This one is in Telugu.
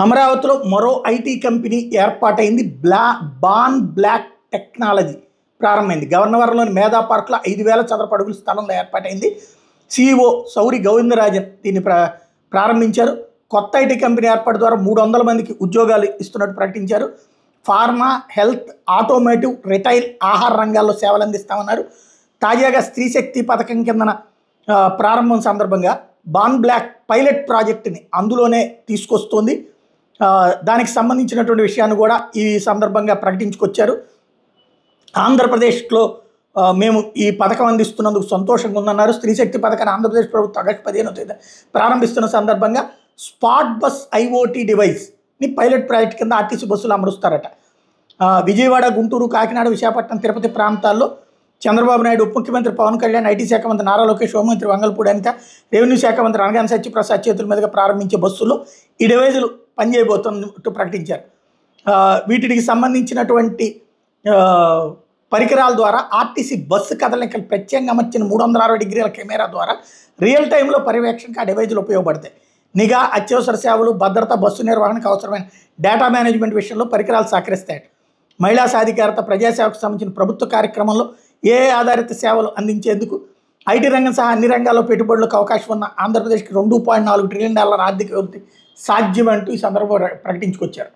అమరావతిలో మరో ఐటీ కంపెనీ ఏర్పాటైంది. బాన్ బ్లాక్ టెక్నాలజీ ప్రారంభమైంది. గవర్నవర్లోని మేధా పార్క్లో 5,000 చదరపు అడుగుల స్థలంలో ఏర్పాటైంది. CEO సౌరి గోవిందరాజన్ దీన్ని ప్రారంభించారు. కొత్త ఐటీ కంపెనీ ఏర్పాటు ద్వారా 300 మందికి ఉద్యోగాలు ఇస్తున్నట్టు ప్రకటించారు. ఫార్మా, హెల్త్, ఆటోమోటివ్, రిటైల్, ఆహార రంగాల్లో సేవలు అందిస్తామన్నారు. తాజాగా స్త్రీ శక్తి పథకం కిందన ప్రారంభం సందర్భంగా బాన్ బ్లాక్ పైలట్ ప్రాజెక్టుని అందులోనే తీసుకొస్తోంది. దానికి సంబంధించినటువంటి విషయాన్ని కూడా ఈ సందర్భంగా ప్రకటించుకొచ్చారు. ఆంధ్రప్రదేశ్లో మేము ఈ పథకం అందిస్తున్నందుకు సంతోషంగా ఉందన్నారు. స్త్రీ శక్తి పథకాన్ని ఆంధ్రప్రదేశ్ ప్రభుత్వం ఆగస్టు 15వ తేదీ ప్రారంభిస్తున్న సందర్భంగా స్పాట్ బస్ IoT డివైస్ని పైలట్ ప్రాజెక్ట్ కింద ఆర్టీసీ బస్సులు అమరుస్తారట. విజయవాడ, గుంటూరు, కాకినాడ, విశాఖపట్నం, తిరుపతి ప్రాంతాల్లో చంద్రబాబు నాయుడు, ఉప ముఖ్యమంత్రి పవన్ కళ్యాణ్, ఐటీ శాఖ మంత్రి నారా లోకేష్, హోంమంత్రి వంగల్పూడి అనిత, రెవెన్యూ శాఖ మంత్రి అనగాని సత్యప్రసాద్ చేతుల మీదుగా ప్రారంభించే బస్సుల్లో ఈ డివైజులు పనిచేయబోతున్నట్టు ప్రకటించారు. వీటికి సంబంధించినటువంటి పరికరాల ద్వారా ఆర్టీసీ బస్సు కదలికలు ప్రత్యేకంగా అమర్చిన 360 డిగ్రీల కెమెరా ద్వారా రియల్ టైంలో పర్యవేక్షణకు ఆ డివైజులు ఉపయోగపడతాయి. నిఘా, అత్యవసర సేవలు, భద్రత, బస్సు నిర్వహణకు అవసరమైన డేటా మేనేజ్మెంట్ విషయంలో పరికరాలు సహకరిస్తాయి. మహిళా సాధికారత, ప్రజాసేవకు సంబంధించిన ప్రభుత్వ కార్యక్రమంలో ఆధారిత సేవలు అందించేందుకు ఐటీ రంగం సహా అన్ని రంగాల్లో పెట్టుబడులకు అవకాశం ఉన్న ఆంధ్రప్రదేశ్కి $2.4 ట్రిలియన్ ఆర్థిక వ్యవస్థ సాధ్యమంటూ ఈ సందర్భంలో ప్రకటించుకొచ్చారు.